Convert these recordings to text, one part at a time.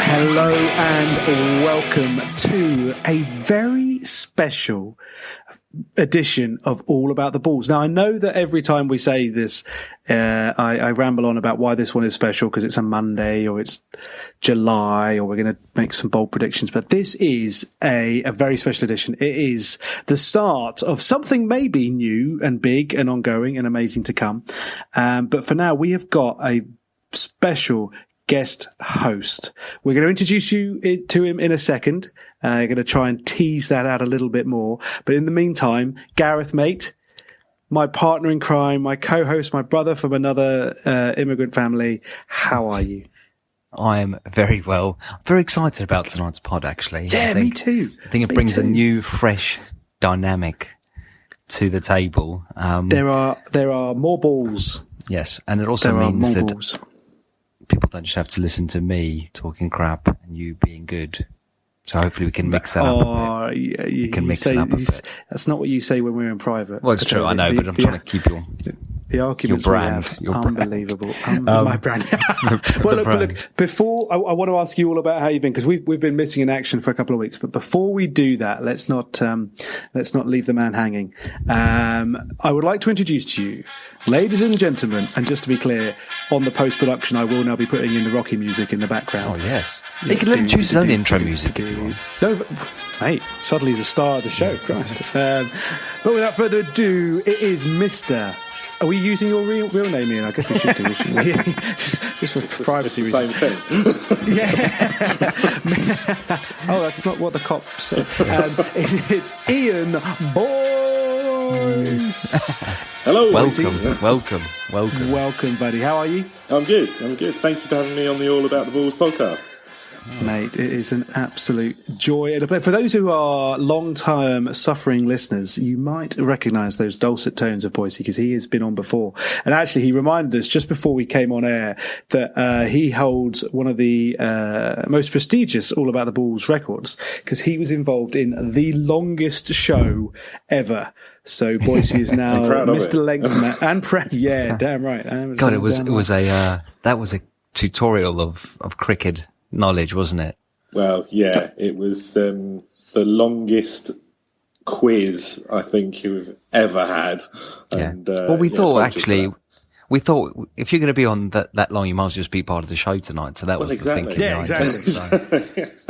Hello and welcome to a very special edition of All About the Balls. Now, I know that every time we say this, I ramble on about why this one is special because it's a Monday or it's July or we're going to make some bold predictions. But this is a very special edition. It is the start of something maybe new and big and ongoing and amazing to come. But for now, we have got a special guest host. We're going to introduce you to him in a second. Going to try and tease that out a little bit more. But in the meantime, Gareth, mate, my partner in crime, my co-host, my brother from another immigrant family, how are you? I am very well. I'm very excited about tonight's pod, actually. Yeah, me too. I think it brings a new, fresh dynamic to the table. There are more balls. Yes, and it also means that people don't just have to listen to me talking crap and you being good. So hopefully we can mix that up a bit. Yeah, we can mix it up a bit. That's not what you say when we're in private. Well, it's true, I know, but I'm trying to keep the arguments your brand. Unbelievable. My brand. Well, look, before, I want to ask you all about how you've been, because we've been missing in action for a couple of weeks. But before we do that, let's not leave the man hanging. I would like to introduce to you, ladies and gentlemen, and just to be clear, on the post-production, I will now be putting in the Rocky music in the background. Oh, yes. You can let him choose his own intro music if you want. No, mate, suddenly he's a star of the show, Christ. But without further ado, it is Mr. Are we using your real name, Ian? I guess we should do, shouldn't we? just for privacy reasons. Same thing. Yeah. Oh, that's not what the cops said. It's Ian Boyce. Hello. Welcome, buddy. How are you? I'm good. Thank you for having me on the All About the Balls podcast. Mate, it is an absolute joy. But for those who are long-term suffering listeners, you might recognise those dulcet tones of Boise because he has been on before. And actually, he reminded us just before we came on air that he holds one of the most prestigious All About the Balls records because he was involved in the longest show ever. So Boise is now Mr. Lengthman and yeah, damn right. God, it was a tutorial of cricket knowledge, wasn't it? Well, yeah, it was the longest quiz I think you've ever had. Yeah. And, well, we thought if you're going to be on that long, you might as well just be part of the show tonight. So that was the thinking. Yeah, exactly.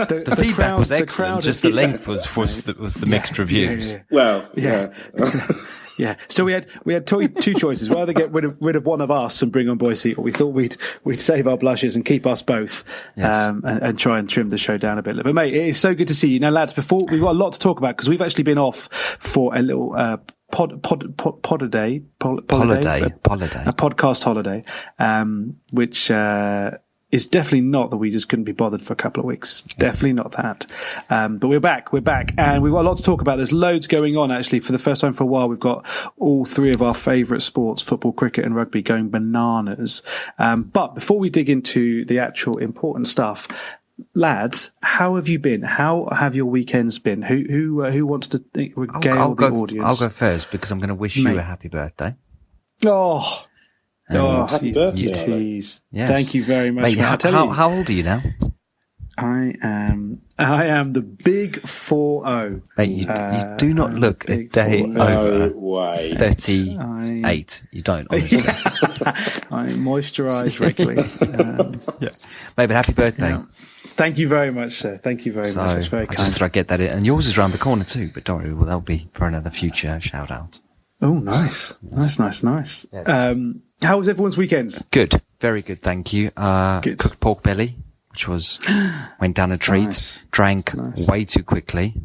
The feedback was excellent. Just the length was the mixed reviews. Yeah. Well, yeah. Yeah, so we had two choices: we either get rid of one of us and bring on Boise, or we thought we'd save our blushes and keep us both, yes. and try and trim the show down a bit. But mate, it is so good to see you. Now, lads, before we've got a lot to talk about because we've actually been off for a little holiday, a podcast holiday, which is definitely not that we just couldn't be bothered for a couple of weeks. Definitely not that. But we're back, and we've got a lot to talk about. There's loads going on, actually. For the first time for a while, we've got all three of our favourite sports, football, cricket and rugby, going bananas. But before we dig into the actual important stuff, lads, how have you been? How have your weekends been? Who wants to regale the audience? I'll go first because I'm going to wish you a happy birthday. Happy birthday! You tease. Yes. Thank you very much. Mate, how old are you now? I am the big 40. Mate, you do not look a day over 38. You don't, honestly. I moisturise regularly. Yeah. Maybe happy birthday. Yeah. Thank you very much, sir. Thank you very much. That's very kind. I just thought I'd get that in. And yours is around the corner too, but don't worry, that'll be for another future shout out. Oh, nice. Nice. Yes. How was everyone's weekend? Good. Very good, thank you. Good. Cooked pork belly, which went down a treat. Nice. Drank way too quickly,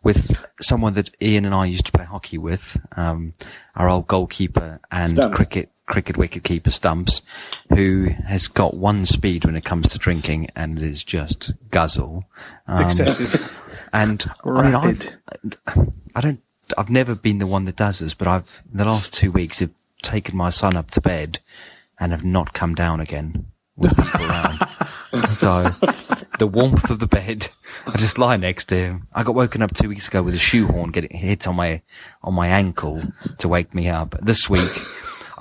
with someone that Ian and I used to play hockey with, our old goalkeeper and cricket wicket keeper Stumps, who has got one speed when it comes to drinking, and it is just guzzle. Excessive. And rapid. I've never been the one that does this, but in the last 2 weeks, have taken my son up to bed and have not come down again with people around. So the warmth of the bed, I just lie next to him. I got woken up 2 weeks ago with a shoehorn getting hit on my ankle to wake me up. This week,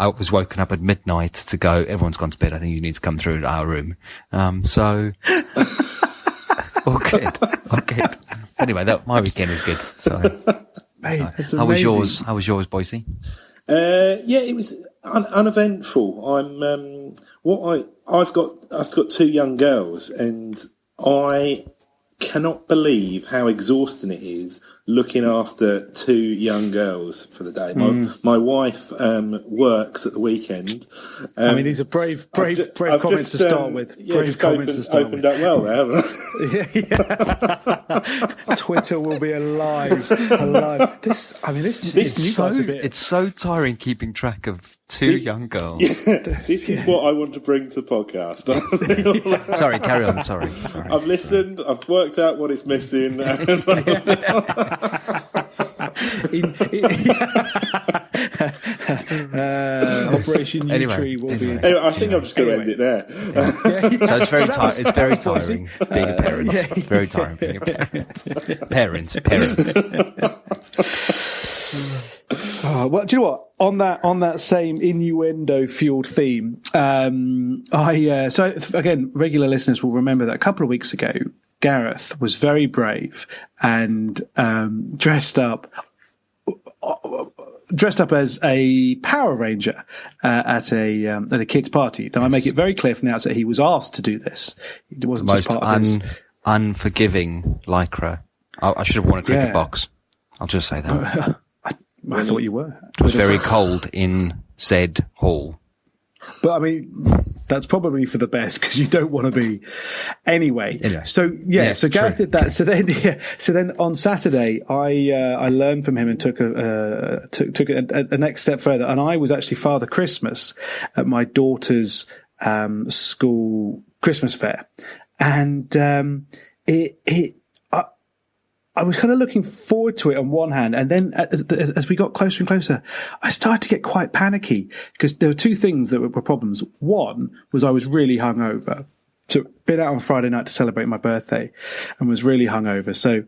I was woken up at midnight to go, everyone's gone to bed, I think you need to come through to our room. So, all good. Anyway, my weekend was good. So, Mate, that's how was amazing. yours? How was yours, Boise? Yeah, it was uneventful. I've got two young girls, and I cannot believe how exhausting it is looking after two young girls for the day. My wife works at the weekend. I mean, these are brave comments to start with. Yeah, just opened up well there, haven't I? Yeah. Twitter will be alive. This new guy's a bit. It's so tiring keeping track of two young girls. Yeah, this is what I want to bring to the podcast. Sorry, carry on. Sorry. I've listened. I've worked out what it's missing. Operation U-Tree will be. Anyway, I think I'm just going to end it there. So it's very tiring. It's very tiring being a parent. Very tiring being a parent. Parent. Oh, well, do you know what? On that same innuendo-fueled theme, so again, regular listeners will remember that a couple of weeks ago, Gareth was very brave and dressed up as a Power Ranger at a kid's party. Now, I make it very clear from the outset he was asked to do this. It wasn't The just most part of his unforgiving lycra. I should have worn a cricket box. I'll just say that. I thought you were. It was very cold in said hall. But I mean, that's probably for the best because you don't want to be anyway. So Yes, so Gareth true, did that. So then on Saturday, I learned from him and took a next step further. And I was actually Father Christmas at my daughter's school Christmas fair, and I was kind of looking forward to it on one hand, and then as we got closer and closer, I started to get quite panicky because there were two things that were problems. One was I was really hungover. So been out on Friday night to celebrate my birthday and was really hungover. So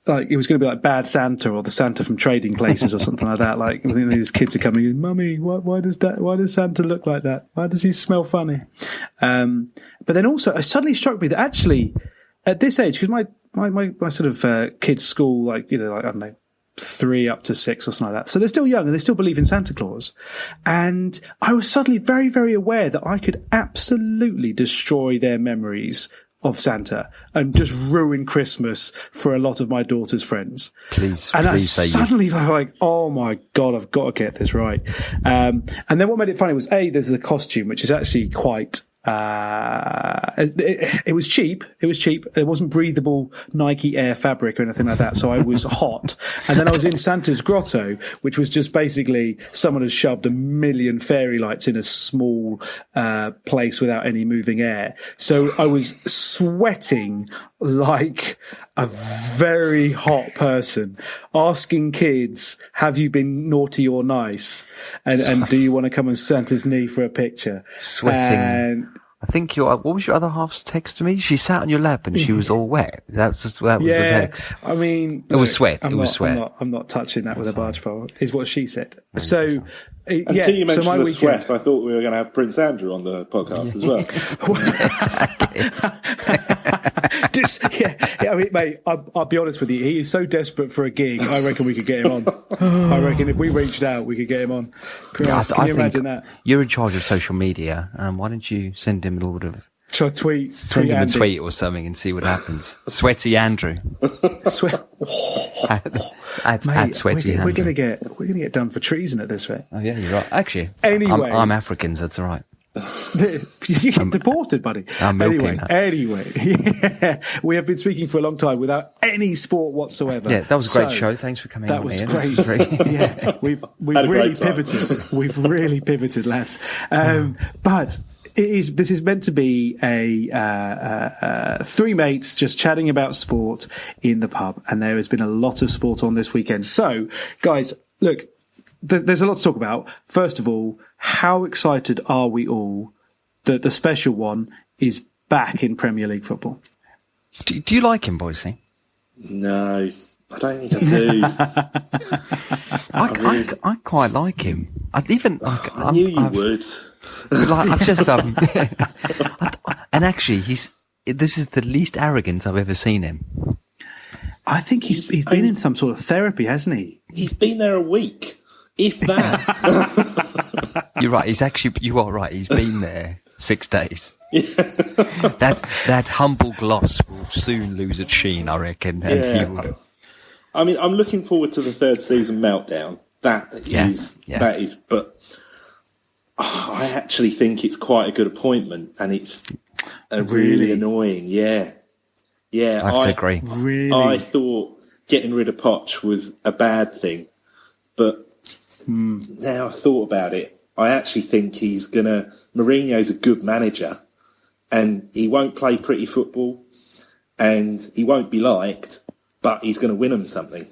like it was going to be like Bad Santa or the Santa from Trading Places or something like that. Like I think these kids are coming in, Mummy, why does Santa look like that? Why does he smell funny? But then also it suddenly struck me that actually at this age, because my sort of kids' school, like I don't know, 3 up to 6 or something like that. So they're still young and they still believe in Santa Claus. And I was suddenly very, very aware that I could absolutely destroy their memories of Santa and just ruin Christmas for a lot of my daughter's friends. Please say suddenly I was like, oh my God, I've got to get this right. And then what made it funny was there's the costume, which is actually quite, it was cheap. It wasn't breathable Nike Air fabric or anything like that. So I was hot. And then I was in Santa's grotto, which was just basically someone has shoved 1 million fairy lights in a small, place without any moving air. So I was sweating like a very hot person, asking kids, have you been naughty or nice? And do you want to come on Santa's knee for a picture? Sweating. And I think what was your other half's text to me? She sat on your lap and she was all wet. That was the text. I mean, it was sweat. I'm not touching that with a barge pole, is what she said. Until you mentioned the sweat, I thought we were going to have Prince Andrew on the podcast as well. I mean, mate, I'll be honest with you. He is so desperate for a gig. I reckon we could get him on. I reckon if we reached out, we could get him on. Can you imagine that? You're in charge of social media. Why don't you send him a little bit of... Send him a tweet or something and see what happens. Sweaty Andrew. At Sweaty Andrew. We're gonna get done for treason at this rate. Oh yeah, you're right. Actually, anyway, I'm African, so that's all right. You get deported, buddy. Anyway, we have been speaking for a long time without any sport whatsoever. Yeah, that was a great show. Thanks for coming. That was great. Yeah, we've really pivoted. We've really pivoted, lads. But this is meant to be a 3 mates just chatting about sport in the pub, and there has been a lot of sport on this weekend. So, guys, look, there's a lot to talk about. First of all, how excited are we all that the special one is back in Premier League football? Do you like him, Boise? No, I don't think I do. I quite like him. I knew you would. But like, I've just and actually, this is the least arrogant I've ever seen him. I think he's been in some sort of therapy, hasn't he? He's been there a week, if that. You're right. You are right. He's been there 6 days. That humble gloss will soon lose its sheen, I reckon. And he will. I mean, I'm looking forward to the third season meltdown. That is. But I actually think it's quite a good appointment, and it's really annoying. Yeah. I agree. Really, I thought getting rid of Poch was a bad thing, but now I've thought about it, I actually think Mourinho's a good manager, and he won't play pretty football, and he won't be liked, but he's going to win them something.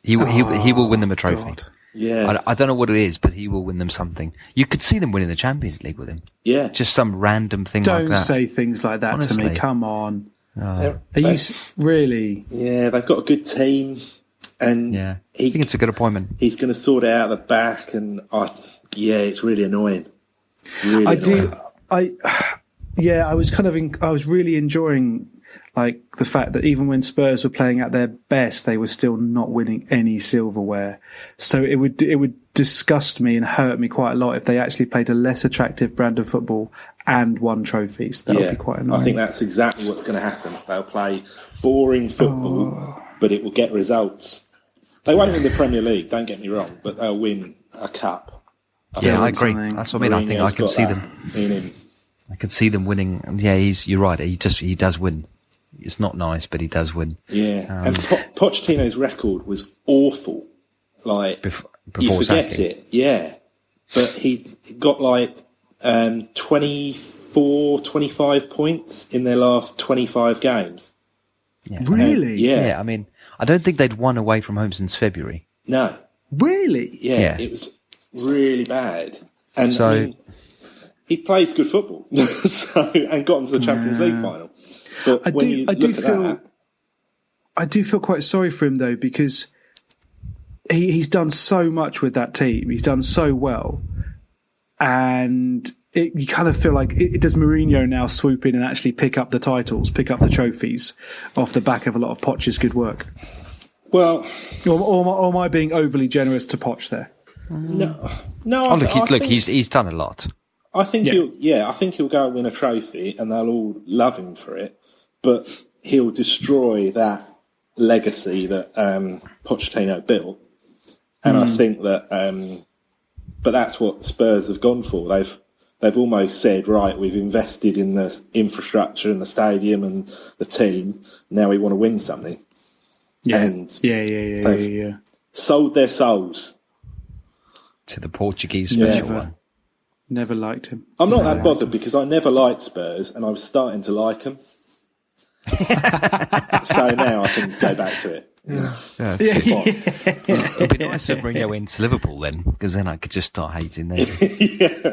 He will win them a trophy. God. Yeah. I don't know what it is, but he will win them something. You could see them winning the Champions League with him. Yeah. Just some random thing like that. Don't say things like that Honestly. to me. Come on. Oh. Are you really? Yeah, they've got a good team, and I think it's a good appointment. He's going to sort it out at the back, and it's really annoying. Really annoying. I was really enjoying like the fact that even when Spurs were playing at their best, they were still not winning any silverware. So it would disgust me and hurt me quite a lot if they actually played a less attractive brand of football and won trophies. That would be quite annoying. I think that's exactly what's going to happen. They'll play boring football, but it will get results. They won't win the Premier League, don't get me wrong, but they'll win a cup. I agree. That's what I mean. I think I can see them. In him. I can see them winning. Yeah, you're right. He does win. It's not nice, but he does win. Yeah, and Pochettino's record was awful. Like, before you forget sacking. it, yeah. But he got like 24, 25 points in their last 25 games. Yeah. Really? Yeah. I mean, I don't think they'd won away from home since February. No. Really? Yeah. It was really bad. And I mean, he plays good football, and got into the Champions League final. But I do feel quite sorry for him though, because he's done so much with that team. He's done so well, and you kind of feel like does Mourinho now swoop in and actually pick up the titles, pick up the trophies off the back of a lot of Poch's good work? Well, or am I being overly generous to Poch there? No. He's done a lot. I think he'll go and win a trophy, and they'll all love him for it. But he'll destroy that legacy that Pochettino built, and I think that. But that's what Spurs have gone for. They've almost said, right, we've invested in the infrastructure and the stadium and the team. Now we want to win something. Yeah, and yeah. Sold their souls to the Portuguese special one. Never liked him. I'm not that bothered because I never liked Spurs, and I was starting to like them. So now I can go back to it. It'd be nice if Mourinho went to Liverpool then, because then I could just start hating them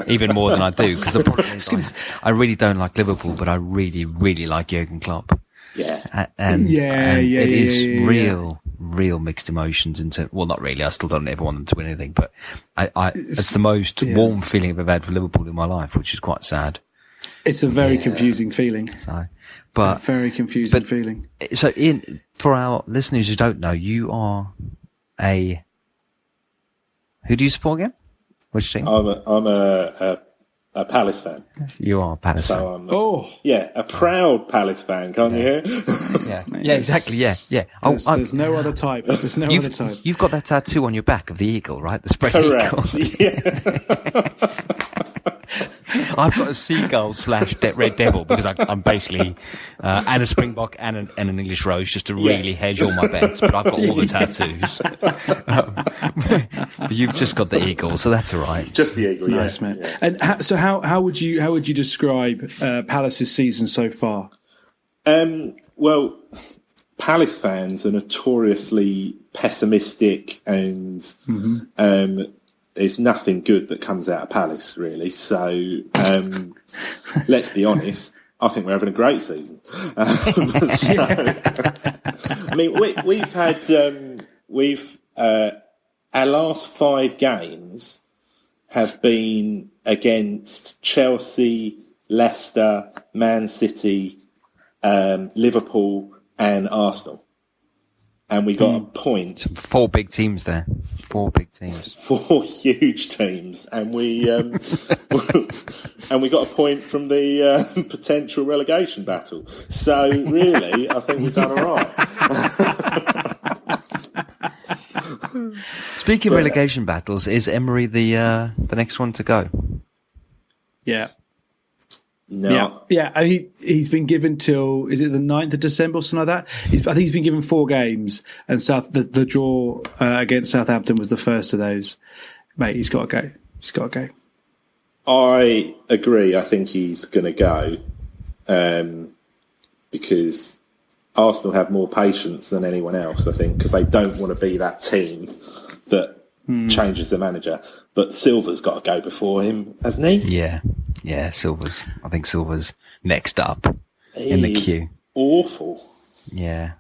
even more than I do. Because the problem is, I really don't like Liverpool, but I really, really like Jurgen Klopp. Yeah, and it is real mixed emotions into. Well, not really. I still don't ever want them to win anything, but it's the most warm feeling I've ever had for Liverpool in my life, which is quite sad. It's a very confusing feeling. Very confusing feeling. So, Ian, for our listeners who don't know, you are who do you support again? Which team? I'm a Palace fan. You are a Palace fan. I'm a proud Palace fan. Can't you hear? Yeah, exactly. Yeah. There's no other type. You've got that tattoo on your back of the eagle, right? The spread Correct. eagle. Yeah. I've got a seagull / red devil because I'm basically and a springbok and an English rose just to really hedge all my bets. But I've got all the tattoos. But you've just got the eagle, so that's all right. Just the eagle, nice, man. Yeah. And how would you describe Palace's season so far? Well, Palace fans are notoriously pessimistic, and there's nothing good that comes out of Palace, really. So let's be honest. I think we're having a great season. I mean, we've had our last 5 games have been against Chelsea, Leicester, Man City, Liverpool, and Arsenal. And we got a point. 4 big teams there. 4 big teams. 4 huge teams, and we and we got a point from the potential relegation battle. So really, I think we've done all right. Speaking of relegation battles, is Emery the next one to go? Yeah. No. Yeah. He's been given till, is it the 9th of December or something like that? I think he's been given 4 games, and the draw against Southampton was the first of those. Mate, he's got to go. He's got to go. I agree. I think he's going to go because Arsenal have more patience than anyone else, I think, because they don't want to be that team that changes the manager. But Silva's got to go before him, hasn't he? Yeah, I think Silva's next up in the queue. Awful. Yeah.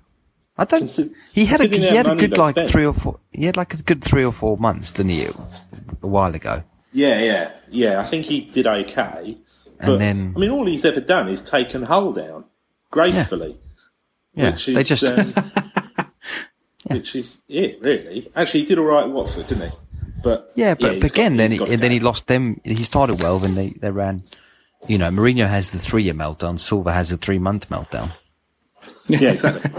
I don't. He had a good like 3 or 4. He had like a good 3 or 4 months, didn't he? A while ago. Yeah. I think he did okay. But, and then, I mean, all he's ever done is taken Hull down gracefully. Yeah. Which is, they just. Which is it, really. Actually, he did all right at Watford, didn't he? But again, then he lost them. He started well, then they ran. You know, Mourinho has the 3-year meltdown. Silva has the 3-month meltdown. Yeah, exactly.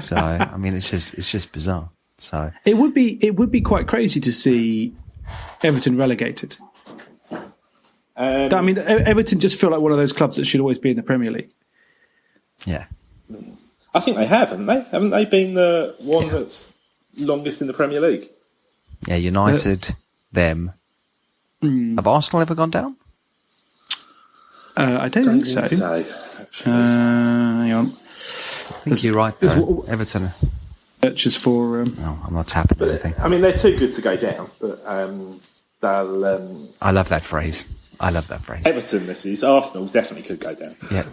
So I mean, it's just bizarre. So it would be quite crazy to see Everton relegated. I mean, Everton just feel like one of those clubs that should always be in the Premier League. Yeah, I think they have, haven't they? Haven't they been the one that's longest in the Premier League? Yeah, United, them. Have Arsenal ever gone down? I don't think so. Hang on. I think you're right, though. Everton. Searches for... No, I'm not tapping anything. I mean, they're too good to go down, but they'll... I love that phrase. Everton, this is. Arsenal definitely could go down. Yeah.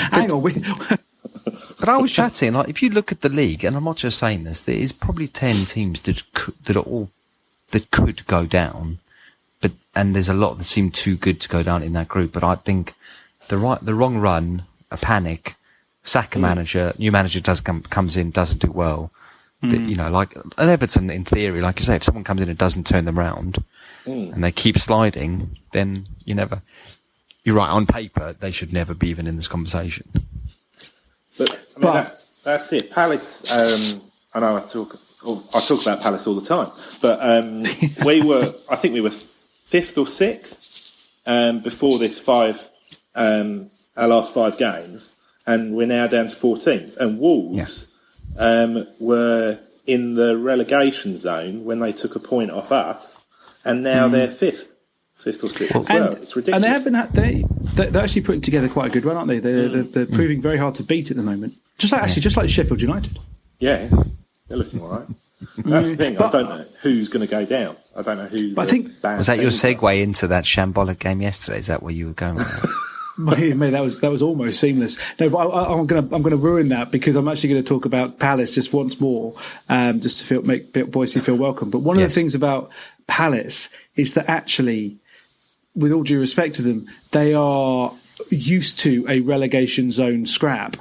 Hang on. But I was chatting, like, if you look at the league, and I'm not just saying this, there is probably 10 teams that could go down, and there's a lot that seem too good to go down in that group. But I think the wrong run, a panic, sack a manager, new manager comes in, doesn't do well. You know, like an Everton, in theory, like you say, if someone comes in and doesn't turn them round, and they keep sliding, then you're right, on paper, they should never be even in this conversation. But I mean, that's it. Palace. I know I talk about Palace all the time, but I think we were 5th or 6th before this our last 5 games, and we're now down to 14th. And Wolves were in the relegation zone when they took a point off us, and now they're 5th or 6th as well. It's ridiculous. And they're actually putting together quite a good run, aren't they? They're proving very hard to beat at the moment. Just like Sheffield United. Yeah, they're looking all right. That's the thing. I don't know who's going to go down. I don't know who. But I think was that your segue into that shambolic game yesterday? Is that where you were going with that? Mate, that was almost seamless. No, but I'm gonna ruin that because I'm actually going to talk about Palace just once more, just to make Boise feel welcome. But one of the things about Palace is that actually, with all due respect to them, they are used to a relegation zone scrap.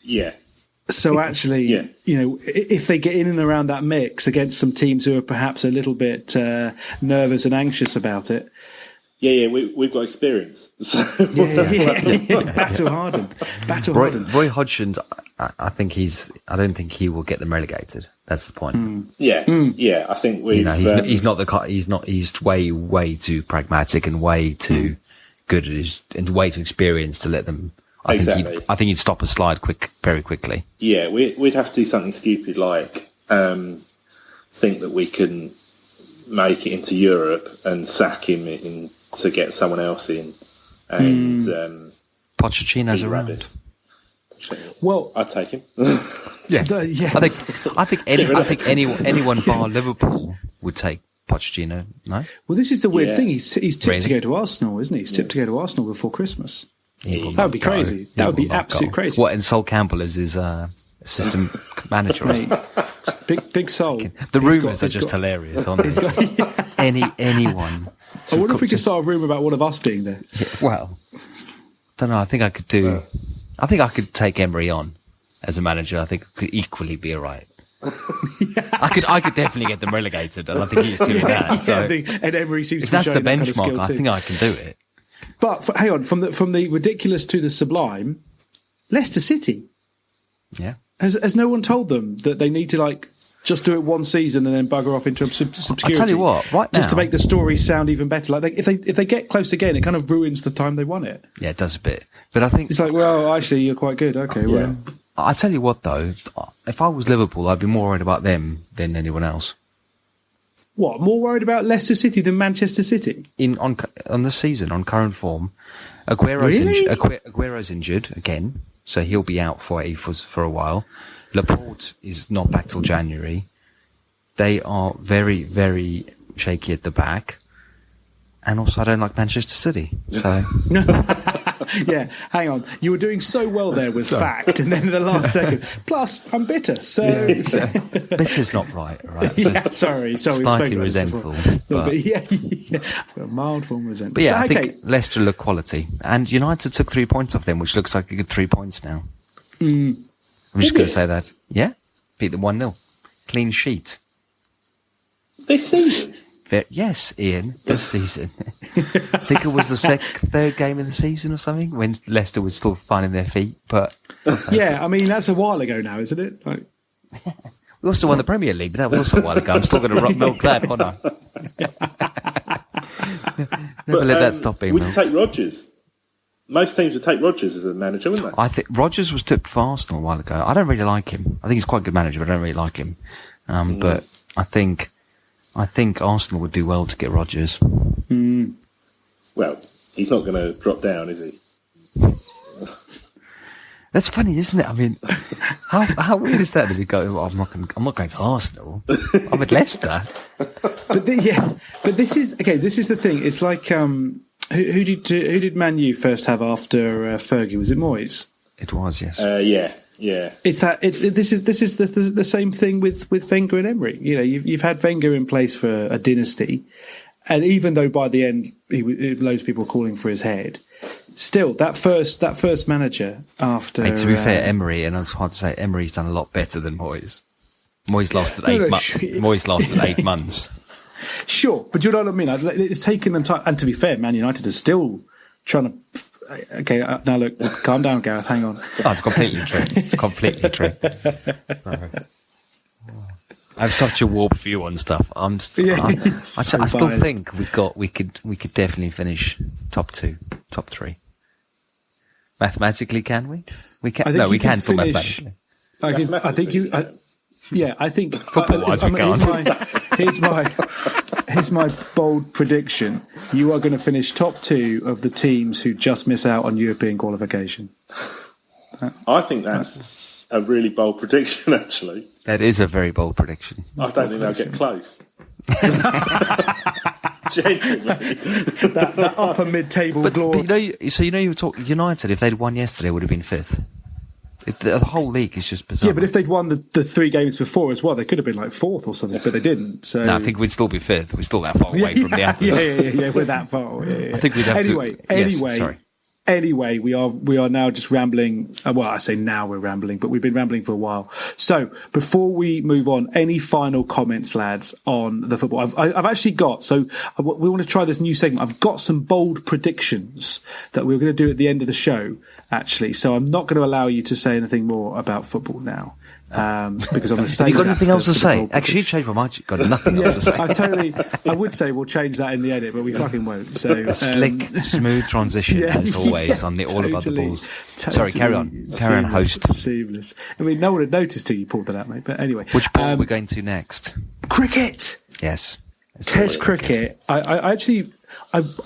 Yeah. So actually, you know, if they get in and around that mix against some teams who are perhaps a little bit nervous and anxious about it. Yeah, we've got experience. Battle hardened. Roy Hodgson, I don't think he will get them relegated. That's the point. Yeah. I think he's way too pragmatic and way too good at and way too experienced to let them. I think he'd stop a slide very quickly. Yeah, we'd have to do something stupid like think that we can make it into Europe and sack him to get someone else in, and Pochettino's around. Well, I'd take him. I think anyone bar Liverpool would take Pochettino, no? Well, this is the weird Yeah. thing. He's tipped Really? to go to Arsenal, isn't he? He's tipped to go to Arsenal before Christmas. He will That would be not go. crazy. He That would will be not absolute go. crazy. What, and Sol Campbell is his assistant manager? Mate, big soul. The He's rumours got- are he's just got- hilarious, aren't they? Anyone. I wonder if we could start a rumour about one of us being there. Well, don't know. I think I could do. I think I could take Emery on as a manager. I think it could equally be alright. I could definitely get them relegated, and I think he's doing that. So and Emery seems if to be that's the showing that kind of benchmark, skill I too. think I can do it. But hang on, from the ridiculous to the sublime, Leicester City. Yeah. Has no one told them that they need to just do it one season and then bugger off into obscurity? I tell you what, right now, just to make the story sound even better. If they get close again, it kind of ruins the time they won it. yeah, it does a bit. But I think It's like, well, actually, you're quite good. Okay, well, I tell you what though, if I was Liverpool, I'd be more worried about them than anyone else. what? More worried about Leicester City than Manchester City? On the season, on current form, Aguero's injured again, so he'll be out for a while. Laporte is not back till January. They are very, very shaky at the back, and also I don't like Manchester City. So Yeah, hang on. You were doing so well there with fact, and then in the last second, plus I'm bitter. So bitter's not right, all right? yeah, sorry. We spoke Slightly about this resentful. before. But, Yeah. A mild form of resentment. but yeah, So, I think okay. Leicester look quality, and United took 3 points off them, which looks like a good 3 points now. I'm just Did going it? to say that. Yeah, beat them 1-0, clean sheet. This season? Yes, Ian, this season. I think it was the third game of the season or something when Leicester was still finding their feet. But Yeah, I mean that's a while ago now, isn't it? we also won the Premier League, but that was also a while ago. I'm still going to milk that, aren't I? Never let that stop being Would you milked. take Rodgers? Most teams would take Rodgers as a manager, wouldn't they? I think Rodgers was tipped for Arsenal a while ago. I don't really like him. I think he's quite a good manager, but I don't really like him. But I think Arsenal would do well to get Rodgers. Well, he's not going to drop down, is he? That's funny, isn't it? I mean, how weird is that? That you go, I'm not going to Arsenal. I'm at Leicester. But this is okay. This is the thing. It's like who did Man U first have after Fergie? Was it Moyes? It was, yes. Yeah. This is the same thing with Wenger and Emery. You know, you've had Wenger in place for a dynasty, and even though by the end loads of people calling for his head, still that first manager after. To be fair, Emery, and I was hard to say, Emery's done a lot better than Moyes. Moyes lasted Moyes lasted 8 months. Sure, but you know what I mean. It's taken them time, and to be fair, Man United is still trying to. Okay, now look, calm down, Gareth. Hang on. Oh, it's completely true. It's completely true. I have such a warped view on stuff. I still think we could definitely finish top 2, top 3. Mathematically, can we? We can. No, we can still mathematically. I think you. Yeah, I think football-wise, we can't. Here's my bold prediction. You are going to finish top 2 of the teams who just miss out on European qualification. I think that's a really bold prediction, actually. That is a very bold prediction. I don't think they'll get close. Genuinely. That upper mid-table glory. You were talking United. If they'd won yesterday, would have been 5th. The whole league is just bizarre. Yeah, but if they'd won the 3 games before as well, they could have been like 4th or something, but they didn't. So no, I think we'd still be 5th. We're still that far away from the Apples. Yeah, we're that far. Yeah. I think we'd have Anyway, sorry. Anyway, we are now just rambling. Well, I say now we're rambling, but we've been rambling for a while. So before we move on, any final comments, lads, on the football? I've actually got. So we want to try this new segment. I've got some bold predictions that we're going to do at the end of the show. Actually, so I'm not going to allow you to say anything more about football now. Because I'm going to say. Have you got anything else to say? Actually, you changed my mind. You've got nothing else to say. I would say we'll change that in the edit, but we fucking won't. So a slick, smooth transition as always on the All About the Balls. Sorry, carry on. Carry on, host. Seamless. I mean, no one had noticed till you pulled that out, mate. But anyway, which ball are we going to next? Cricket. Yes. Test cricket. I actually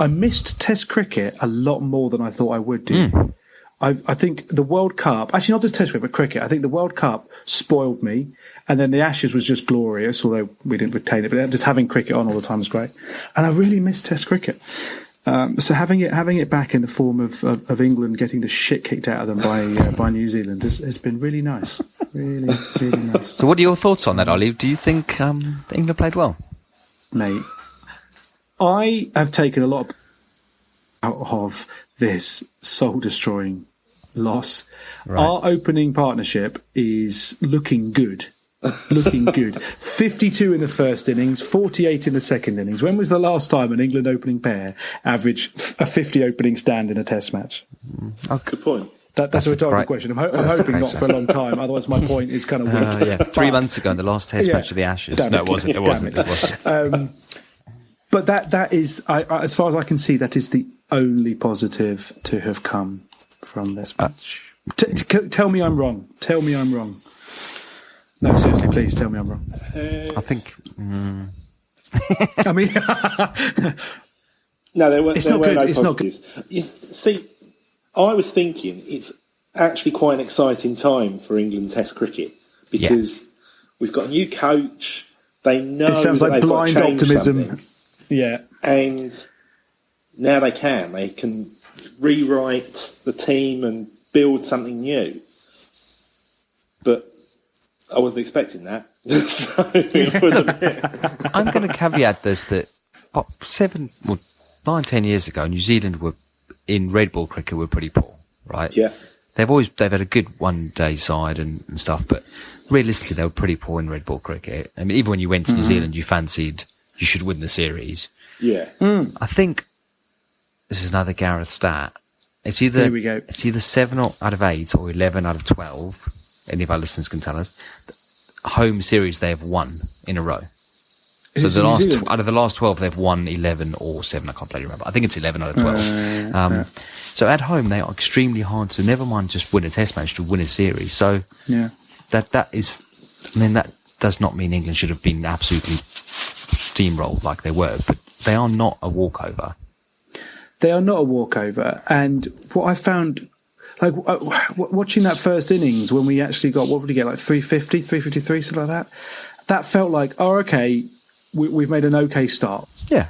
missed Test cricket a lot more than I thought I would do. I think the World Cup, actually not just Test cricket, but cricket, I think the World Cup spoiled me. And then the Ashes was just glorious, although we didn't retain it. But just having cricket on all the time was great. And I really miss Test cricket. So having it back in the form of England getting the shit kicked out of them by New Zealand has been really nice. Really, really nice. So what are your thoughts on that, Ollie? Do you think England played well? Mate, I have taken a lot out of this soul-destroying loss. Right. Our opening partnership is looking good. Looking good. 52 in the first innings, 48 in the second innings. When was the last time an England opening pair averaged a 50 opening stand in a Test match? Good point. That's a rhetorical question. I'm hoping not for a long time. Otherwise, my point is kind of weak. Yeah, 3 months ago in the last Test match of the Ashes. No, it wasn't. It wasn't. But that is, as far as I can see, that is the only positive to have come from this match. Tell me I'm wrong. Tell me I'm wrong. No, seriously, please tell me I'm wrong. I think. I mean, no, there were no it's positives. See, I was thinking it's actually quite an exciting time for England Test cricket because we've got a new coach. They know it sounds that like they've blind got to change optimism. something. Yeah, and now they can rewrite the team and build something new. But I wasn't expecting that. So it was a bit. I'm going to caveat this that 9-10 years ago, New Zealand were in red ball cricket were pretty poor, right? Yeah. They've had a good one day side and stuff, but realistically they were pretty poor in red ball cricket. I mean, even when you went to New Zealand, you fancied you should win the series. Yeah. I think this is another Gareth stat. It's either Here we go. It's either 7 out of 8 or 11 out of 12. Any of our listeners can tell us. Home series they have won in a row. So out of the last 12, they've won 11 or 7. I can't bloody remember. I think it's 11 out of 12. So at home, they are extremely hard to, never mind just win a Test match, to win a series. So that is, I mean, that does not mean England should have been absolutely steamrolled like they were, but they are not a walkover. They are not a walkover. And what I found, like watching that first innings when we actually got, what would we get, like 350, 353, something like that? That felt like, oh, okay, we've made an okay start. Yeah.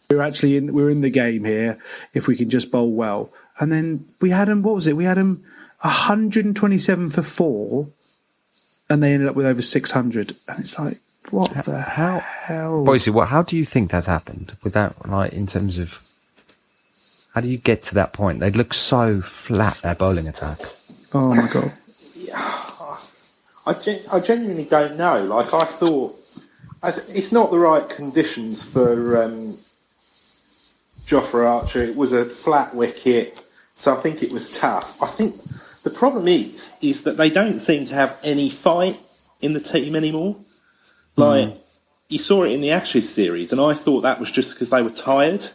We're in the game here if we can just bowl well. And then we had them, what was it? We had them 127 for 4 and they ended up with over 600. And it's like, what the hell? Boise, how do you think that's happened? Without, like, in terms of, how do you get to that point? They look so flat, their bowling attack. Oh my God. I genuinely don't know. Like, I thought, it's not the right conditions for Jofra Archer. It was a flat wicket, so I think it was tough. I think the problem is that they don't seem to have any fight in the team anymore. Like, you saw it in the Ashes series, and I thought that was just because they were tired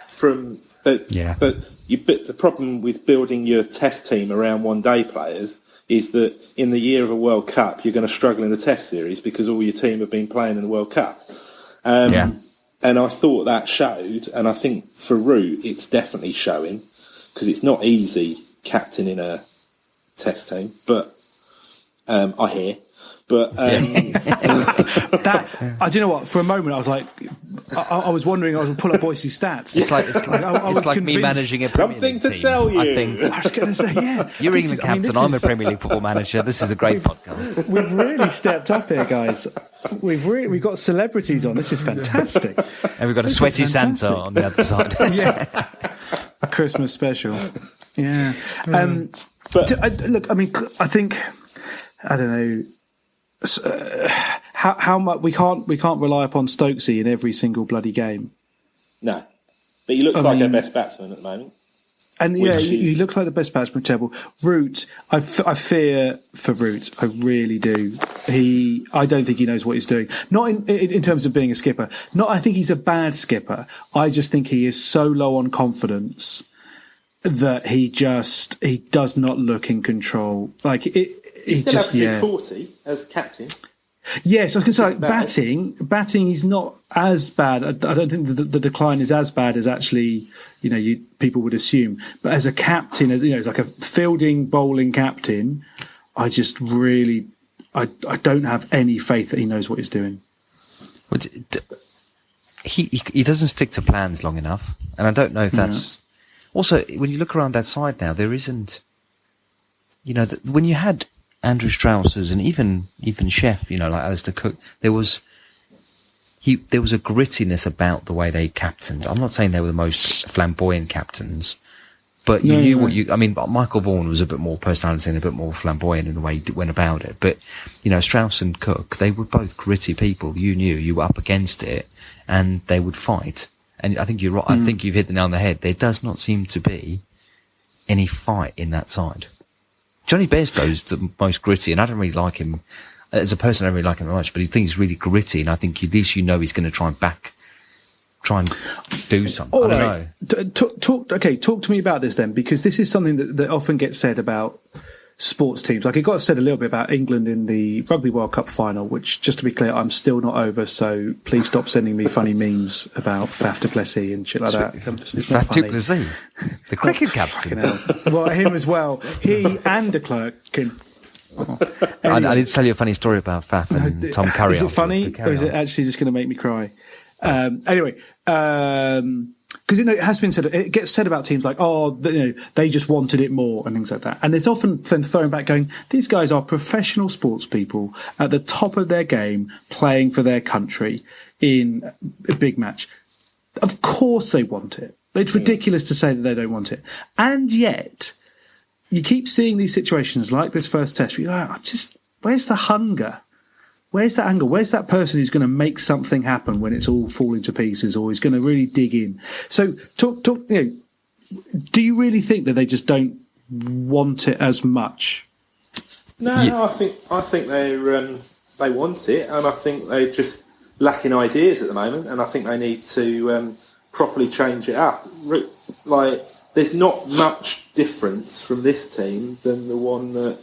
from... But the problem with building your Test team around one-day players is that in the year of a World Cup, you're going to struggle in the Test series because all your team have been playing in the World Cup. And I thought that showed, and I think for Root, it's definitely showing, because it's not easy captaining a Test team, but I hear. But do you know what? For a moment, I was like, I was wondering. I was pull up Boise's stats. It's like me managing a Premier League team. To tell you. I was going to say, you're England captain. I'm a Premier League football manager. This is a great podcast. We've really stepped up here, guys. We've got celebrities on. This is fantastic. And we've got a sweaty Santa on the other side. Yeah, Christmas special. Yeah. Look, I mean, I think, I don't know. How much we can't rely upon Stokesy in every single bloody game. No, but he looks like their best batsman at the moment. And he looks like the best batsman. Terrible. Root, I fear for Root. I really do. I don't think he knows what he's doing. Not in terms of being a skipper. I think he's a bad skipper. I just think he is so low on confidence that he does not look in control. Like he still has to be 40 as captain. Yes, I was going to say, like, batting is not as bad. I don't think the decline is as bad as actually, people would assume. But as a captain, as as like a fielding, bowling captain, I just really, I don't have any faith that he knows what he's doing. But he doesn't stick to plans long enough, and I don't know if that's also when you look around that side now, there isn't, when you had Andrew Strauss's and even Chef, like Alistair Cook, there was a grittiness about the way they captained. I'm not saying they were the most flamboyant captains, but you knew what you. I mean, Michael Vaughan was a bit more personality and a bit more flamboyant in the way he went about it. But Strauss and Cook, they were both gritty people. You knew you were up against it, and they would fight. And I think you're right. I think you've hit the nail on the head. There does not seem to be any fight in that side. Johnny Bairstow's the most gritty, and I don't really like him as a person. I don't really like him that much, but he thinks he's really gritty, and I think at least he's going to try and do something. All I right. don't know. Talk to me about this then, because this is something that often gets said about sports teams. Like, it got said a little bit about England in the Rugby World Cup final, which, just to be clear, I'm still not over, so please stop sending me funny memes about Faf du Plessis and shit like that. It's not Faf funny. du Plessis, the cricket captain. Well, him as well. He and de Klerk can... Anyway. I need to tell you a funny story about Faf and Tom Curry. Is it funny, or is it actually just going to make me cry? Anyway, because it has been said, it gets said about teams like, they just wanted it more and things like that. And it's often then thrown back going, these guys are professional sports people at the top of their game, playing for their country in a big match. Of course they want it. It's ridiculous to say that they don't want it. And yet, you keep seeing these situations like this first test where you're like, where's the hunger? Where's that anger? Where's that person who's going to make something happen when it's all falling to pieces, or is going to really dig in? So, talk. Do you really think that they just don't want it as much? No, I think they want it, and I think they're just lacking ideas at the moment, and I think they need to properly change it up. Like, there's not much difference from this team than the one that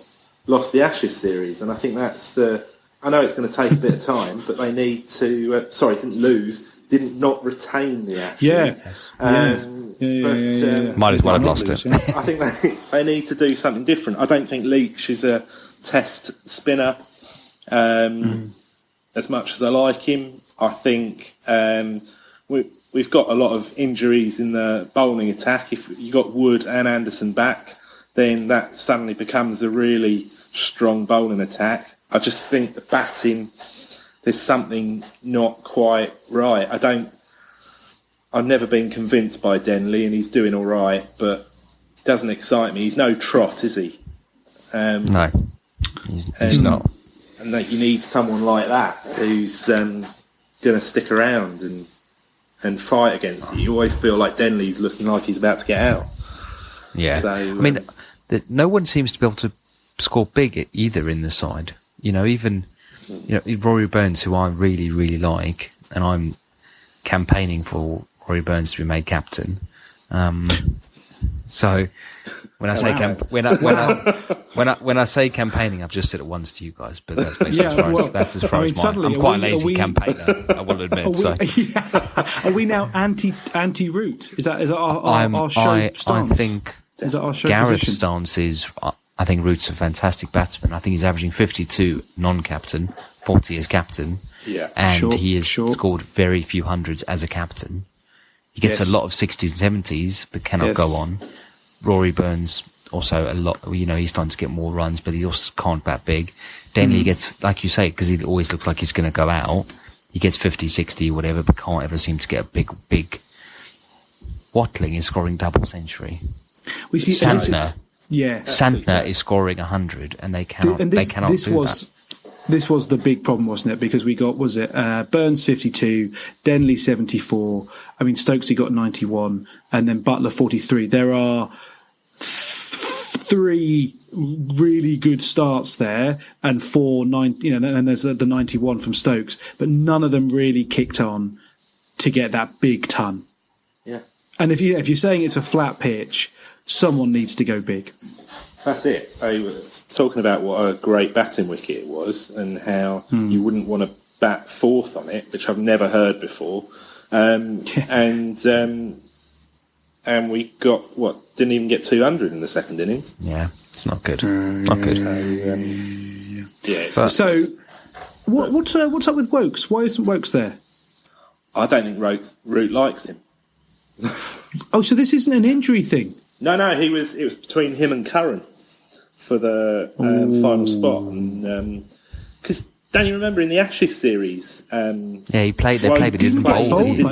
lost the Ashes series, and I think that's the. I know it's going to take a bit of time, but they need to... didn't not retain the Ashes. Might as well have lost it. I think they need to do something different. I don't think Leach is a test spinner as much as I like him. I think we've got a lot of injuries in the bowling attack. If you got Wood and Anderson back, then that suddenly becomes a really strong bowling attack. I just think the batting, there's something not quite right. I've never been convinced by Denley, and he's doing all right, but he doesn't excite me. He's no Trott, is he? No, he's not. And that you need someone like that who's going to stick around and fight against you. You always feel like Denley's looking like he's about to get out. Yeah, so, I mean, no one seems to be able to score big either in the side. Even Rory Burns, who I really, really like, and I'm campaigning for Rory Burns to be made captain. So when I say when I say campaigning, I've just said it once to you guys, but that's basically that's as far as mine. I'm quite a lazy campaigner, I will admit. Are we now anti Root? Is that our show stance? I think is that our show Gareth's position? stance is. I think Root's a fantastic batsman. I think he's averaging 52 non-captain, 40 as captain. Yeah, and he has scored very few hundreds as a captain. He gets a lot of 60s and 70s, but cannot go on. Rory Burns also a lot. He's starting to get more runs, but he also can't bat big. Denley gets, like you say, because he always looks like he's going to go out. He gets 50, 60, whatever, but can't ever seem to get a big. Watling is scoring double century. We see Santner. Yeah, Santner is scoring 100, and they cannot. They cannot do that. This was the big problem, wasn't it? Because we got Burns 52, Denley 74. I mean, Stokesy got 91, and then Butler 43. There are three really good starts there, and and there's the 91 from Stokes, but none of them really kicked on to get that big ton. Yeah, and if you're saying it's a flat pitch, someone needs to go big. That's it. They were talking about what a great batting wicket it was and how you wouldn't want to bat fourth on it, which I've never heard before. And we got, didn't even get 200 in the second innings. Yeah, it's not good. Not good. So, what's up with Wokes? Why isn't Wokes there? I don't think Root likes him. Oh, so this isn't an injury thing? No, it was between him and Curran for the final spot. Because don't you remember in the Ashes series? He played. They played, but he didn't bowl. He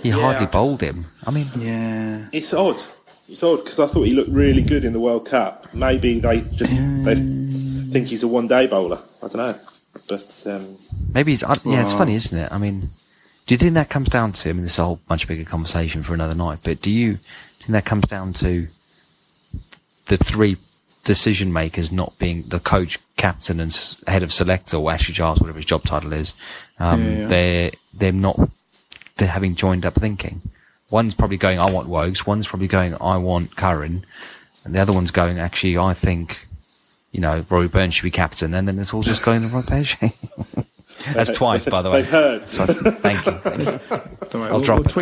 He hardly bowled him. I mean, it's odd. It's odd because I thought he looked really good in the World Cup. Maybe they think he's a one-day bowler. I don't know, but maybe he's. It's funny, isn't it? I mean, do you think that comes down to? I mean, this is a whole much bigger conversation for another night. But do you think that comes down to the three decision makers not being the coach, captain, and head of selector, or Ashley Giles, whatever his job title is? They're having joined up thinking. One's probably going, I want Wokes. One's probably going, I want Curran. And the other one's going, actually, I think, Rory Burns should be captain. And then it's all just going the right direction. That's twice, by the way. They've heard. Thank you. I'll drop it.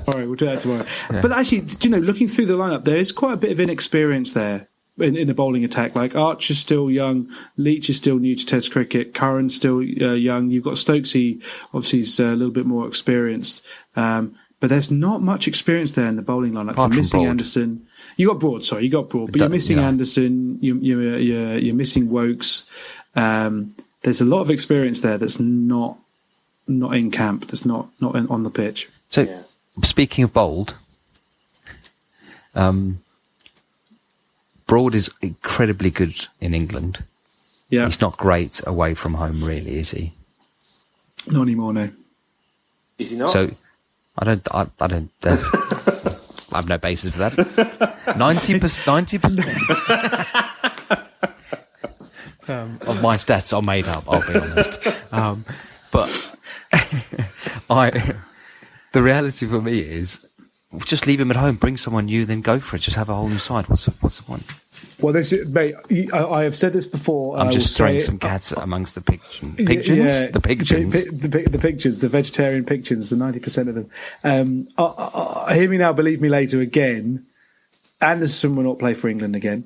All right, we'll do that tomorrow. Yeah. But actually, looking through the lineup, there is quite a bit of inexperience there in the bowling attack. Like Arch is still young, Leach is still new to Test cricket, Curran's still young. You've got Stokesy, obviously he's a little bit more experienced, but there's not much experience there in the bowling lineup. You're missing Broad. Anderson. You got Broad, but you're missing Anderson. You're missing Wokes. There's a lot of experience there that's not in camp. That's not on the pitch. So, speaking of bowled, Broad is incredibly good in England. Yeah, he's not great away from home, really, is he? Not anymore, no. Is he not? So, I don't. I have no basis for that. 90%. Of my stats are made up, I'll be honest. But the reality for me is, just leave him at home, bring someone new, then go for it. Just have a whole new side. What's the point? Well, mate, I have said this before. I'm just throwing some cats amongst the pigeons. The pigeons. The pigeons, the vegetarian pigeons, the 90% of them. Hear me now, believe me later again. Anderson will not play for England again.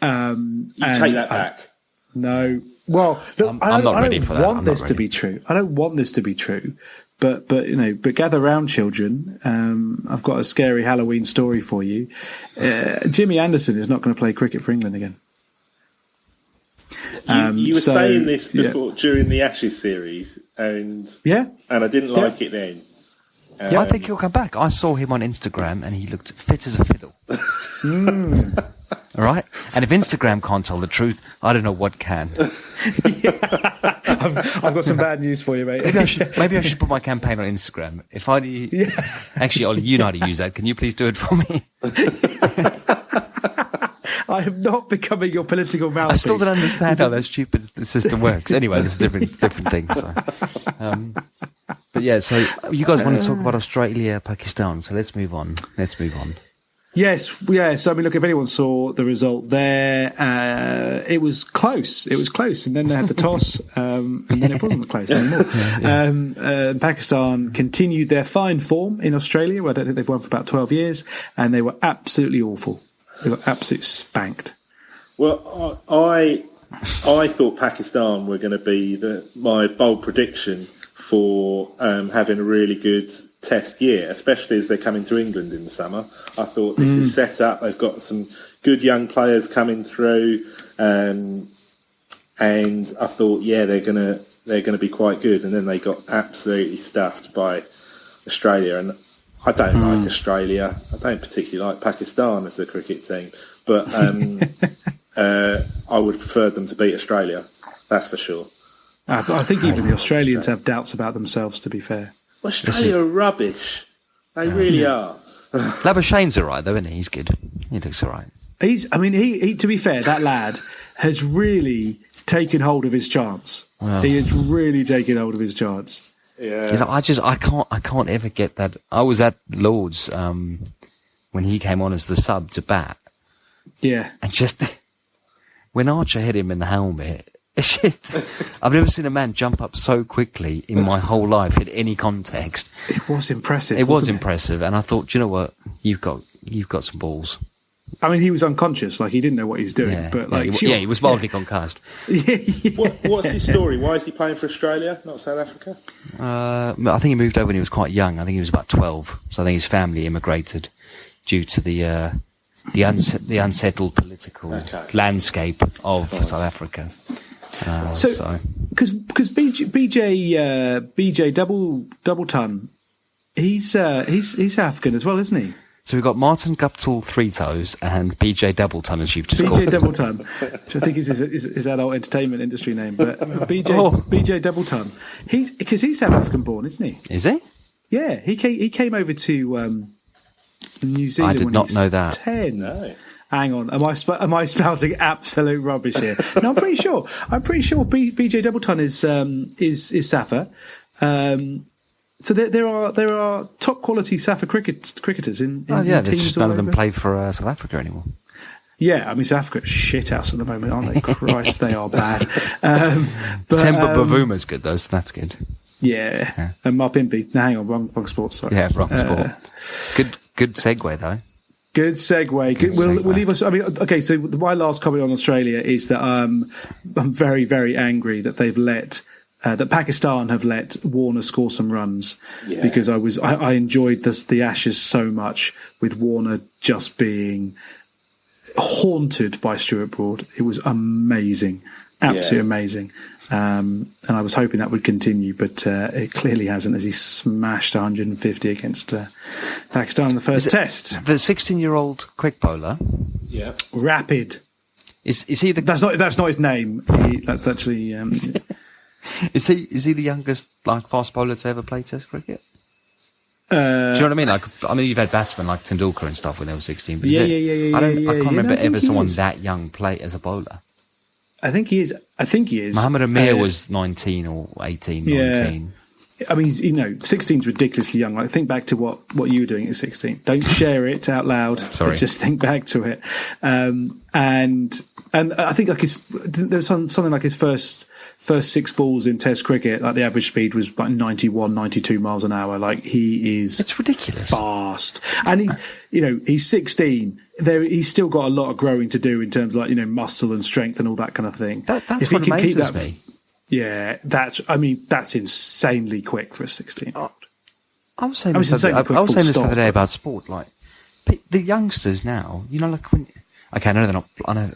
You take that back. No. Well, look, I'm not ready for that. I don't want this to be true. I don't want this to be true. But gather round, children. I've got a scary Halloween story for you. Jimmy Anderson is not going to play cricket for England again. You were saying this before during the Ashes series, and I didn't like it then. I think he'll come back. I saw him on Instagram, and he looked fit as a fiddle. All right, and if Instagram can't tell the truth, I don't know what can. I've got some bad news for you, mate. Maybe I should put my campaign on Instagram. Actually, Ollie, you know how to use that. Can you please do it for me? I am not becoming your political mouthpiece. I still don't understand how that stupid the system works. Anyway, this is a different thing. So. But yeah, so you guys want to talk about Australia, Pakistan. So let's move on. Yes. I mean, look, if anyone saw the result there, it was close. And then they had the toss, and then it wasn't close anymore. Pakistan continued their fine form in Australia, where I don't think they've won for about 12 years, and they were absolutely awful. They got absolutely spanked. Well, I thought Pakistan were going to be my bold prediction for having a really good Test year, especially as they're coming to England in the summer. I thought this is set up. They've got some good young players coming through, and I thought, they're gonna be quite good. And then they got absolutely stuffed by Australia. And I don't like Australia. I don't particularly like Pakistan as a cricket team, but I would prefer them to beat Australia. That's for sure. I think even the Australians have doubts about themselves, to be fair. Australia are rubbish. They really are. Labuschagne's all right, though, isn't he? He's good. He looks all right. He, to be fair, that lad has really taken hold of his chance. Wow. He has really taken hold of his chance. Yeah. I can't ever get that. I was at Lord's when when he came on as the sub to bat. Yeah. And just when Archer hit him in the helmet, I've never seen a man jump up so quickly in my whole life in any context. It was impressive. It was impressive, and I thought, do you know what? You've got some balls. I mean, he was unconscious, like he didn't know what he was doing. Yeah, but like, he was mildly concussed. What's his story? Why is he playing for Australia, not South Africa? I think he moved over when he was quite young. I think he was about 12. So I think his family immigrated due to the unsettled political landscape of South Africa. Because BJ double ton, he's African as well, isn't he? So we've got Martin Guptill Three Toes and BJ Doubleton, as you've just called him. BJ Doubleton, which I think is his adult entertainment industry name. But BJ Doubleton, he's South African born, isn't he? Is he? Yeah, he came over to New Zealand. I did not know that. 10. No. Hang on, am I spouting absolute rubbish here? No, I'm pretty sure. BJ Doubleton is Safa. So there are top quality Safa cricketers in there's teams. just none of them play for South Africa anymore. Yeah, I mean South Africa's shit house at the moment, aren't they? Christ, they are bad. But Temba Bavuma's good though, so that's good. Yeah. And Marpimpi. No, hang on, wrong sport. Sorry. Yeah, wrong sport. Good segue though. Good segue. We'll leave us. I mean, okay. So my last comment on Australia is that I'm very, very angry that they've let. That Pakistan have let Warner score some runs because I enjoyed the Ashes so much with Warner just being haunted by Stuart Broad. It was amazing, absolutely amazing, and I was hoping that would continue, but it clearly hasn't, as he smashed 150 against Pakistan in the first test. The 16-year-old quick bowler, Rapid. Is he the? That's not his name. That's actually. Is he the youngest fast bowler to ever play Test cricket? Do you know what I mean? I mean, you've had batsmen like Tendulkar and stuff when they were 16. But I can't remember ever someone that young play as a bowler. I think he is. Mohammed Amir was 19 or 18, 19. I mean, 16 is ridiculously young. Like, think back to what you were doing at 16. Don't share it out loud. Sorry. Just think back to it. And I think there's something like his first 6 balls in Test cricket, like the average speed was like 91, 92 miles an hour. Like it's ridiculous, fast. And he's 16. He's still got a lot of growing to do in terms of muscle and strength and all that kind of thing. That's what amazes me. Yeah, that's insanely quick for a 16-year-old. I was saying this the other day about sport. Like the youngsters now, like when. Okay, I know they're not. I know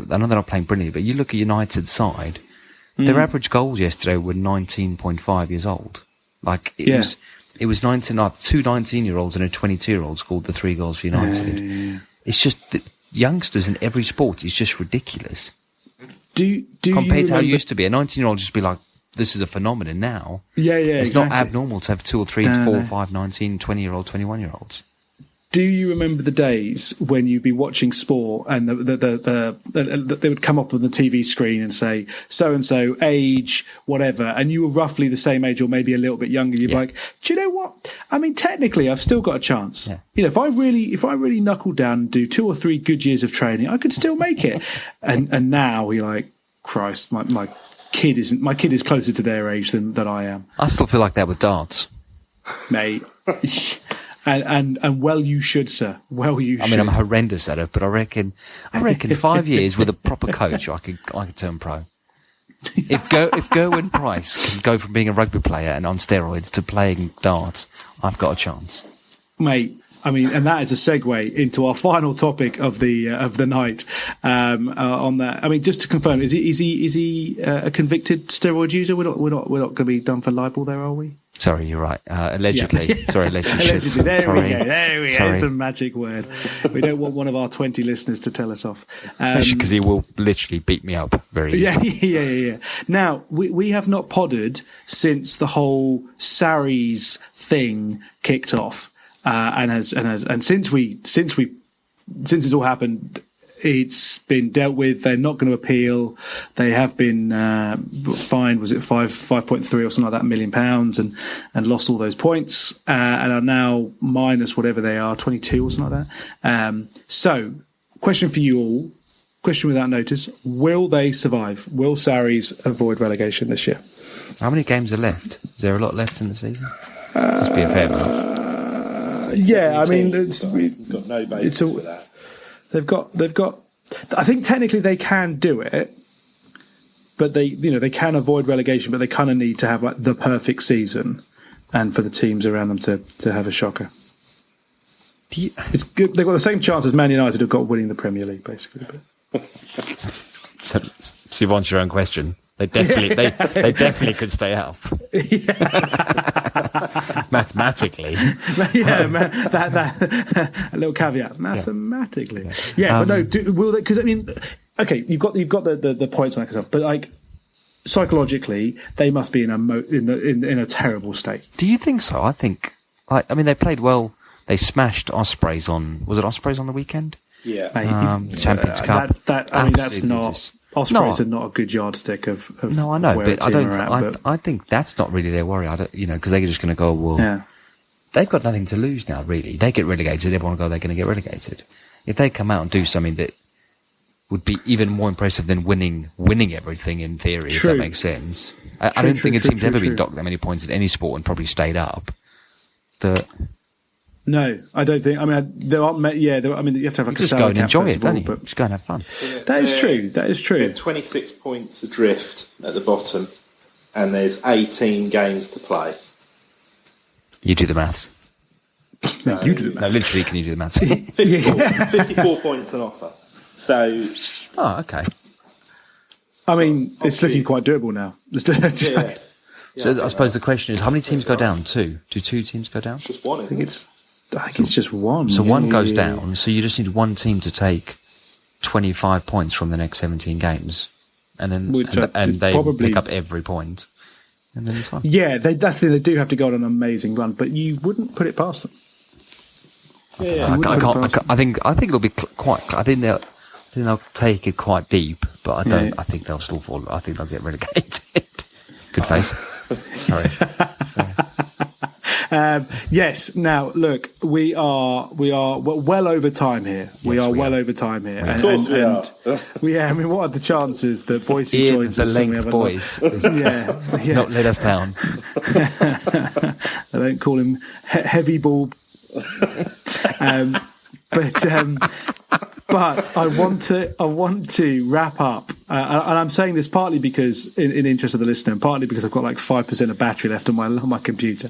they're not playing brilliantly, but you look at United's side. Their average goals yesterday were 19.5 years old. Like it was 19. Two 19-year-olds and a 22-year-old scored the 3 goals for United. It's just that youngsters in every sport is just ridiculous. Do compared to how it used to be, a 19-year-old just be like, this is a phenomenon now. It's not abnormal to have 2 or 3, 4, 5, 19, 20-year-old, 21-year-olds. Do you remember the days when you'd be watching sport and they would come up on the TV screen and say so-and-so, age, whatever, and you were roughly the same age or maybe a little bit younger? You'd be like, do you know what? I mean, technically, I've still got a chance. Yeah. If I really knuckle down and do 2 or 3 good years of training, I could still make it. and now you're like, Christ, my kid is closer to their age than I am. I still feel like that with darts, mate. And well, you should, sir. Well, you should. I mean, I'm horrendous at it, but I reckon 5 years with a proper coach, I could turn pro. If Gerwyn Price can go from being a rugby player and on steroids to playing darts, I've got a chance, mate. I mean, and that is a segue into our final topic of the night. On that, I mean, just to confirm, is he a convicted steroid user? We're not going to be done for libel there, are we? Sorry, you're right. Allegedly. Yeah. Sorry, allegedly. Allegedly. There we go. It's the magic word. We don't want one of our 20 listeners to tell us off. Because he will literally beat me up very easily. Yeah. Now, we have not podded since the whole Sarries thing kicked off. And since it's all happened, it's been dealt with. They're not going to appeal. They have been fined. Was it 5.3 or something like that £1 million, and lost all those points, and are now minus whatever they are, 22 or something like that. So, question for you all. Question without notice: will they survive? Will Sarries avoid relegation this year? How many games are left? Is there a lot left in the season? Must be a fair amount. Yeah, I mean, we've got no basis for that. They've got. I think technically they can do it, but they can avoid relegation, but they kind of need to have like the perfect season, and for the teams around them to have a shocker. It's good. They've got the same chance as Man United have got winning the Premier League, basically. But. So you've answered your own question. They definitely, they definitely could stay up. Mathematically. That a little caveat. Mathematically. Yeah, but no, will they? Because I mean, okay, you've got the points on that stuff, but like psychologically, they must be in a terrible state. Do you think so? I think. I mean, they played well. They smashed Ospreys on. Was it Ospreys on the weekend? Yeah. Champions Cup. I mean, that's not. Ospreys are not a good yardstick of no, I know, where but a team are at, I think that's not really their worry. I don't, because they're just going to go. Well, they've got nothing to lose now. Really, they get relegated. Everyone will go. They're going to get relegated. If they come out and do something that would be even more impressive than winning everything in theory, if that makes sense. I don't think a team's ever been docked that many points in any sport and probably stayed up. No, I don't think. I mean, there aren't. Yeah, I mean, you have to have like just go and enjoy it, don't you? Just go and have fun. Yeah, that is true. That is true. 26 points adrift at the bottom, and there's 18 games to play. You do the maths. No, you do the maths. No, literally, can you do the maths? 54 points on offer. So. Oh, okay. I mean, it's looking quite doable now. So I suppose the question is, how many teams go down? 2? Do 2 teams go down? Just one. I think it's just one. So one goes down. So you just need one team to take 25 points from the next 17 games, and then they probably pick up every point, and then it's fine. Yeah, that's the thing. They do have to go on an amazing run, but you wouldn't put it past them. I think it'll be quite. I think they'll take it quite deep, but I don't. I think they'll still fall. I think they'll get relegated. Good face. Sorry. Yes. Now, look, we are well over time here. We are well over time here. Of course we are. I mean, what are the chances that Boise joins us? The length boys. Yeah. Not let us down. I don't call him heavy ball. But I want to wrap up, and I'm saying this partly because, in interest of the listener, and partly because I've got like 5% of battery left on my computer.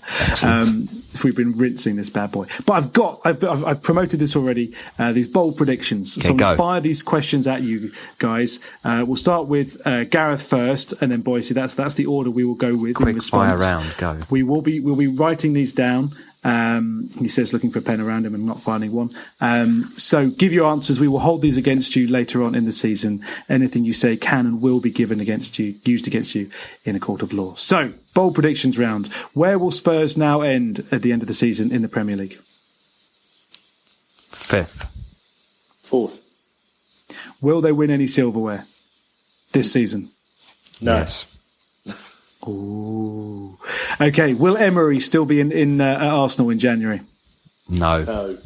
We've been rinsing this bad boy, but I've promoted this already. These bold predictions. Okay, so I'm going to fire these questions at you guys. We'll start with Gareth first, and then Boise. That's the order we will go with. Quick fire round. Go. We'll be writing these down. He says looking for a pen around him and not finding one. So give your answers. We will hold these against you later on in the season. Anything you say can and will be used against you in a court of law. So, bold predictions round. Where will Spurs now end at the end of the season in the Premier League? 5th. 4th. Will they win any silverware this season? No. Yes. Ooh. Okay, will Emery still be in at Arsenal in January? No.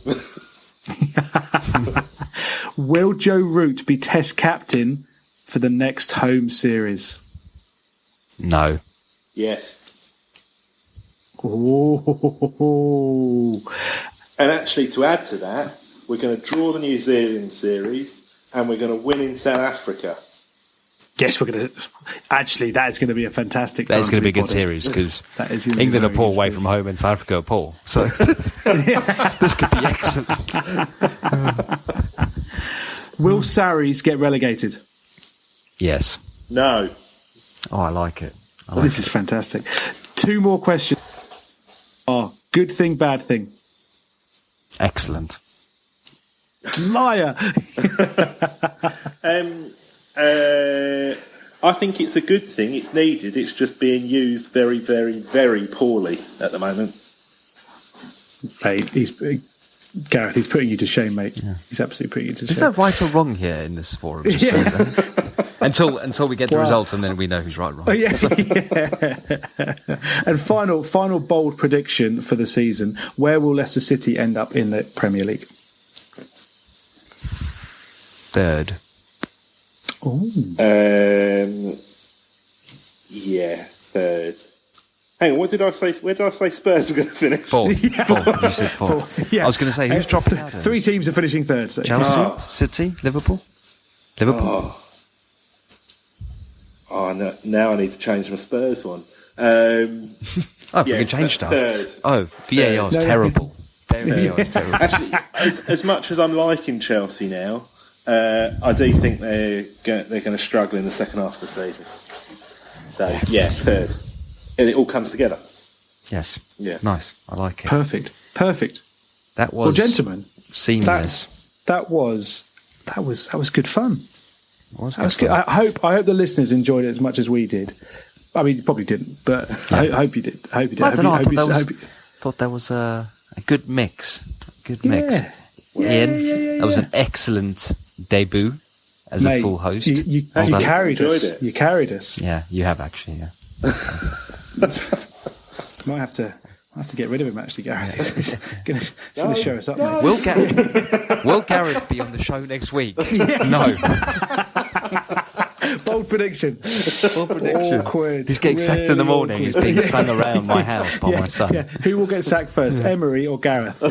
Will Joe Root be Test captain for the next home series? No. Yes. Ooh. And actually, to add to that, we're going to draw the New Zealand series and we're going to win in South Africa. Yes, we're going to. Actually, that is going to be a fantastic. That is going to be a good series because England are poor away from home and South Africa are poor. So this could be excellent. Will Sarries get relegated? Yes. No. Oh, I like it. This is fantastic. 2 more questions. Good thing, bad thing. Excellent. Liar. I think it's a good thing. It's needed. It's just being used very, very, very poorly at the moment. Hey, Gareth, he's putting you to shame, mate. Yeah. He's absolutely putting you to shame. There's no right or wrong here in this forum. Until we get the result, and then we know who's right or wrong. Oh, yeah. And final bold prediction for the season: where will Leicester City end up in the Premier League? Third. Oh. Yeah, third. Hang on, what did I say? Where did I say Spurs were going to finish? Fourth. You said fourth. Yeah. I was going to say, who's dropping out? Three teams are finishing third. So. Chelsea, City, Liverpool. Oh, no, now I need to change my Spurs one. We can change stuff. Third. Oh, VAR is terrible. VAR is terrible. Actually, as much as I'm liking Chelsea now, I do think they're going to struggle in the second half of the season. So, yeah, third. And it all comes together. Yes. Yeah. Nice. I like it. Perfect. That was, well, gentlemen, seamless. That was good fun. That was good. I hope the listeners enjoyed it as much as we did. I mean, you probably didn't, but I hope you did. I thought that was a good mix. Ian, that was an excellent debut as a full host. You carried us. It. You carried us. Yeah, you have actually. Yeah. Might have to get rid of him. Actually, Gareth, he's going to show us up. Mate. Will Gareth be on the show next week? No. Bold prediction. Awkward. He's getting sacked in the morning. He's being sung around my house by my son. Yeah. Who will get sacked first, Emery or Gareth?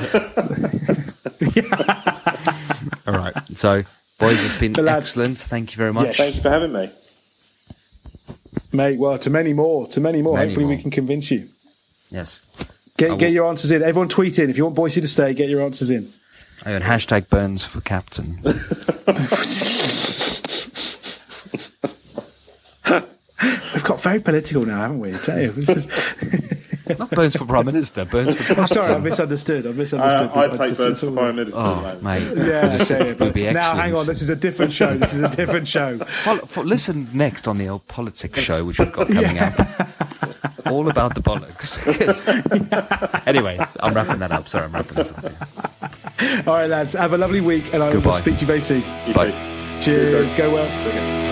All right. So, boys, it's been excellent. Thank you very much. Yeah, thank you for having me. Mate, well, to many more. Hopefully we can convince you. Yes. Get your answers in. Everyone tweet in. If you want Boise to stay, get your answers in. And hashtag Burns for captain. We've got very political now, haven't we? Not Burns for Prime Minister, Burns for captain. I'm sorry, I misunderstood. I'd take Burns for Prime Minister. Oh, mate. Yeah, now, hang on. This is a different show. Listen next on the old politics show, which we've got coming up. All about the bollocks. Anyway, I'm wrapping that up. Sorry, I'm wrapping this up. All right, lads. Have a lovely week, and I will speak to you very soon. Bye. Cheers. Go well.